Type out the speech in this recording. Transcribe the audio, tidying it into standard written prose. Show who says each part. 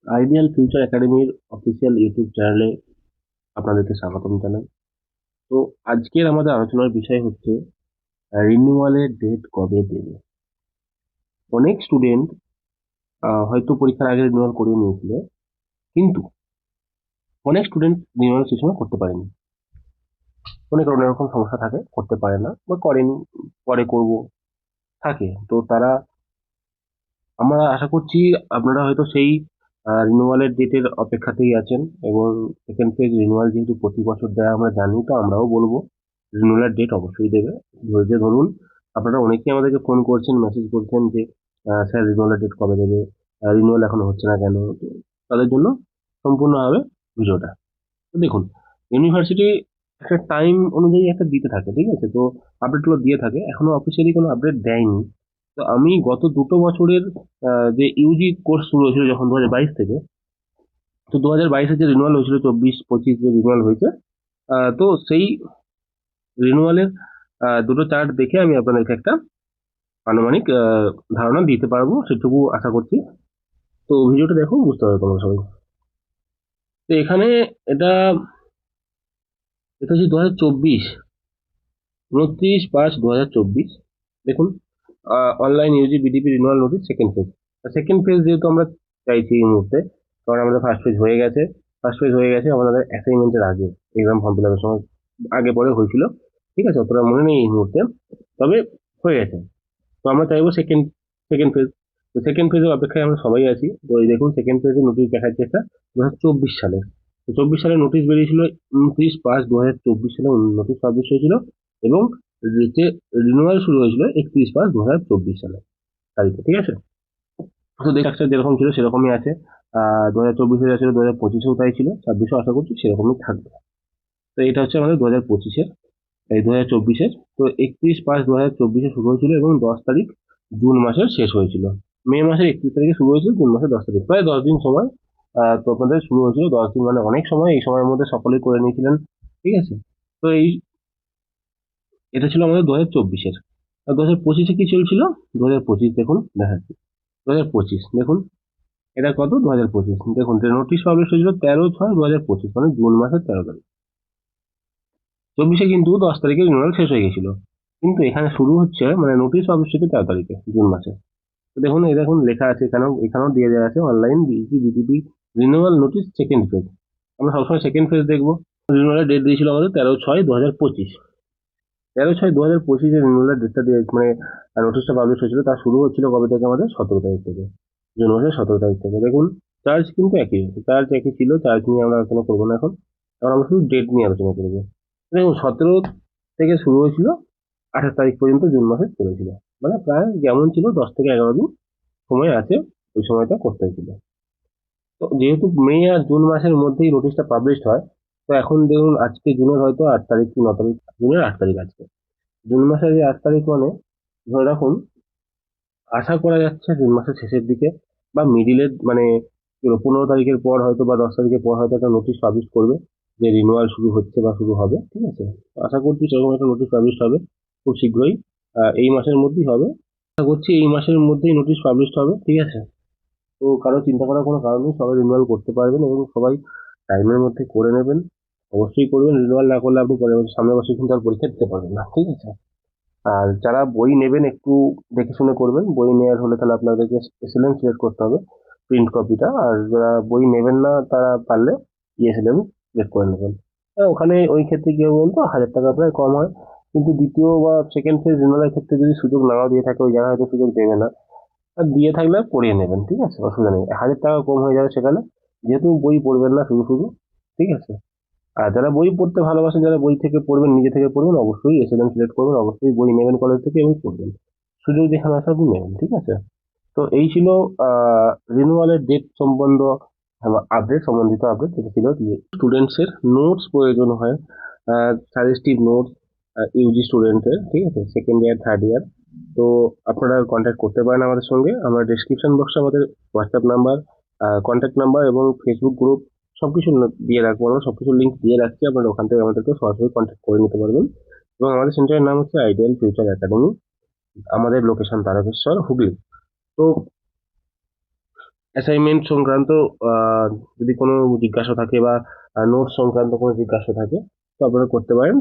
Speaker 1: Ideal future একাডেমির official YouTube চ্যানেলে আপনাদেরকে স্বাগতম জানাই। তো আজকের আমাদের আলোচনার বিষয় হচ্ছে রিনিউয়ালের ডেট কবে দেবে। অনেক স্টুডেন্ট হয়তো পরীক্ষার আগে রিনিউয়াল করিয়ে নিয়েছিল, কিন্তু অনেক স্টুডেন্ট রিনিউয়াল সেই সময় করতে পারেনি। অনেক অনেক রকম সমস্যা থাকে, করতে পারে না বা করেনি, পরে করব থাকে। তো তারা, আমরা আশা করছি আপনারা হয়তো সেই রিনিউয়ালের ডেটের অপেক্ষাতেই আছেন, এবং সেকেন্ড ফেজ রিনিউয়াল যেহেতু প্রতি বছর দেয় আমরা জানি, তো আমরাও বলবো রিনিউয়ালের ডেট অবশ্যই দেবে। ধৈর্য ধরুন। আপনারা অনেকেই আমাদেরকে ফোন করছেন, মেসেজ করছেন যে স্যার রিনিউয়ালের ডেট কবে দেবে, রিনিউয়াল এখনো হচ্ছে না কেন। তো তাদের জন্য সম্পূর্ণভাবে ভিডিওটা। তো দেখুন, ইউনিভার্সিটি একটা টাইম অনুযায়ী একটা দিতে থাকে, ঠিক আছে? তো আপডেটগুলো দিয়ে থাকে, এখনো অফিসিয়ালি কোনো আপডেট দেয়নি। তো আমি গত দুটো বছরের যে ইউজি কোর্স শুরু হয়েছিল যখন 2022 থেকে, তো 2022-এর যে রিনুয়াল হয়েছিল, 24-25 যে রিনুয়াল হয়েছে, তো সেই রিনুয়ালের দুটো চার্ট দেখে আমি আপনাদেরকে একটা আনুমানিক ধারণা দিতে পারবো, সেটুকু আশা করছি। তো ভিডিওটা দেখুন, বুঝতে পারবে তোমরা সবাই। তো এখানে এটা এটা হচ্ছে 2024, 29/5/2024। দেখুন, online UG BDP renewal notice second phase. Second phase যেহেতু আমরা চাইছি এই মুহূর্তে, কারণ আমাদের ফার্স্ট ফেজ হয়ে গেছে। ফার্স্ট ফেজ হয়ে গেছে আমাদের অ্যাসাইনমেন্টের আগে, এক্সাম ফর্ম ফিল আপের সময় আগে পরে হয়েছিল, ঠিক আছে? অতটা মনে নেই এই মুহূর্তে, তবে হয়ে গেছে। তো আমরা চাইবো সেকেন্ড সেকেন্ড ফেজ। তো সেকেন্ড ফেজের অপেক্ষায় আমরা সবাই আছি। তো এই দেখুন, সেকেন্ড ফেজের নোটিশ দেখাচ্ছে একটা 2024 সালে। তো 24 সালে নোটিশ বেরিয়েছিল, 29/5/2024 সালে নোটিশ পাবলিশ হয়েছিল, এবং রিনিউয়াল শুরু হয়েছিল 31/5/2024 সালে তারিখে, ঠিক আছে? তো স্ট্রাকচার যেরকম ছিল সেরকমই আছে। 2024-এ ছিল, 2025-এও তাই ছিল, 26-এও আশা করছি সেরকমই থাকবে। তো এটা হচ্ছে আমাদের 2025-এর, এই 2024-এর। তো 31/5/2024-এ শুরু হয়েছিল এবং 10 তারিখ জুন মাসের শেষ হয়েছিল। মে মাসের 31 তারিখে শুরু হয়েছিল, জুন মাসের 10 তারিখ, প্রায় 10 দিন সময়। তো আপনাদের শুরু হয়েছিল 10 দিন, মানে অনেক সময়। এই সময়ের মধ্যে সকলেই করে নিয়েছিলেন, ঠিক আছে? তো এটা ছিল আমাদের 2024-এর। আর 2025-এ কি চলছিল? 2025 দেখুন দেখাচ্ছি। 2025 দেখুন, এটা কত? 2025 দেখুন, নোটিশ পাবলিশ হয়েছিল 13/6/2025, মানে জুন মাসের 13 তারিখ। 24-এ কিন্তু 10 তারিখে রিনিউয়াল শেষ হয়ে গেছিল, কিন্তু এখানে শুরু হচ্ছে, মানে নোটিশ পাবলিশ হচ্ছে 13 তারিখে জুন মাসে। তো দেখুন, এই দেখুন লেখা আছে, এখানেও দিয়ে দেওয়া আছে অনলাইন বিইজি বিডিপি রিনিউয়াল নোটিশ সেকেন্ড ফেজ। আমরা সবসময় সেকেন্ড ফেজ দেখবো। রিনিউয়ালের ডেট দিয়েছিল আমাদের 13/6/2025। 13/6/2025 রিনিউয়ালের ডেটটা দিয়ে, মানে নোটিশটা পাবলিশ হয়েছিল, তা শুরু হচ্ছিল কবে থেকে? আমাদের 17 তারিখ থেকে, জুন মাসের 17 তারিখ থেকে। দেখুন, চার্জ কিন্তু একই, চার্জ একই ছিল, চার্জ নিয়ে আমরা আলোচনা করবো না এখন। এখন আমরা শুধু ডেট নিয়ে আলোচনা করবো। দেখুন, 17 থেকে শুরু হয়েছিল, 28 তারিখ পর্যন্ত জুন মাসে চলেছিল। মানে প্রায় যেমন ছিল, 10 থেকে 11 দিন সময় আছে ওই সময়টা করতে হয়েছিল। তো যেহেতু মে আর জুন মাসের মধ্যেই নোটিশটা পাবলিশ হয়, তো এখন দেখুন, আজকে জুনের হয়তো 8 তারিখ কি 9 তারিখ, জুনের 8 তারিখ আজকে। জুন মাসের যে 8 তারিখ, মানে ধরে রাখুন, আশা করা যাচ্ছে জুন মাসের শেষের দিকে বা মিডিলের, মানে 15 তারিখের পর হয়তো বা 10 তারিখের পর হয়তো একটা নোটিশ পাবলিশ করবে যে রিনিউয়াল শুরু হচ্ছে বা শুরু হবে, ঠিক আছে? তো আশা করছি সেরকম একটা নোটিশ পাবলিশ হবে খুব শীঘ্রই। এই মাসের মধ্যেই হবে, আশা করছি এই মাসের মধ্যেই নোটিশ পাবলিশ হবে, ঠিক আছে? তো কারো চিন্তা করার কোনো কারণ নেই, সবাই রিনিউয়াল করতে পারবেন এবং সবাই টাইমের মধ্যে করে নেবেন। অবশ্যই করবেন, রিনিউয়াল না করলে আপনি পরের বছর, সামনের বছর কিন্তু আর পরীক্ষা দিতে পারবেন না, ঠিক আছে? আর যারা বই নেবেন একটু দেখে শুনে করবেন। বই নেওয়ার হলে তাহলে আপনাদেরকে এসএলএম সিলেক্ট করতে হবে, প্রিন্ট কপিটা। আর যারা বই নেবেন না, তারা পারলে ইএসএলএম সিলেক্ট করে নেবেন। ওখানে ওই ক্ষেত্রে কি হবে বলতো, 1000 টাকা প্রায় কম হয়। কিন্তু দ্বিতীয় বা সেকেন্ড ফেজ রিনিউয়ালের ক্ষেত্রে যদি সুযোগ নাও দিয়ে থাকে, ওই জায়গায় হয়তো সুযোগ দেবে না। আর দিয়ে থাকলে পড়িয়ে নেবেন, ঠিক আছে? অসুবিধা নেই, 1000 টাকা কম হয়ে যাবে সেখানে, যেহেতু বই পড়বেন না শুধু শুধু, ঠিক আছে? আর যারা বই পড়তে ভালোবাসেন, যারা বই থেকে পড়বেন, নিজে থেকে পড়বেন, অবশ্যই এসএলএম সিলেক্ট করবেন, অবশ্যই বই নেবেন কলেজ থেকে এবং পড়বেন। সুযোগ যেখানে আসে আপনি নেবেন, ঠিক আছে? তো এই ছিল রিনিউয়ালের ডেট সম্বন্ধ আপডেট, সম্বন্ধিত আপডেট, যেটা ছিল। স্টুডেন্টস এর নোটস প্রয়োজন হয়, সাজেস্টিভ নোটস ইউজি স্টুডেন্টের, ঠিক আছে? Second year, third year. তো আপনারা কন্ট্যাক্ট করতে পারেন আমাদের সঙ্গে। আমরা ডেসক্রিপশন বক্সে আমাদের হোয়াটসঅ্যাপ নাম্বার, কন্ট্যাক্ট নাম্বার এবং ফেসবুক গ্রুপ সবকিছু দিয়ে রাখবো, আমরা সবকিছু লিঙ্ক দিয়ে রাখছি। আপনারা ওখান থেকে আমাদেরকে সরাসরি কন্ট্যাক্ট করে নিতে পারবেন। এবং আমাদের সেন্টারের নাম হচ্ছে আইডিয়াল ফিউচার একাডেমি। আমাদের লোকেশন তারকেশ্বর, হুগলি। তো অ্যাসাইনমেন্ট সংক্রান্ত যদি কোনো জিজ্ঞাসা থাকে বা নোটস সংক্রান্ত কোনো জিজ্ঞাসা থাকে তো আপনারা করতে পারেন।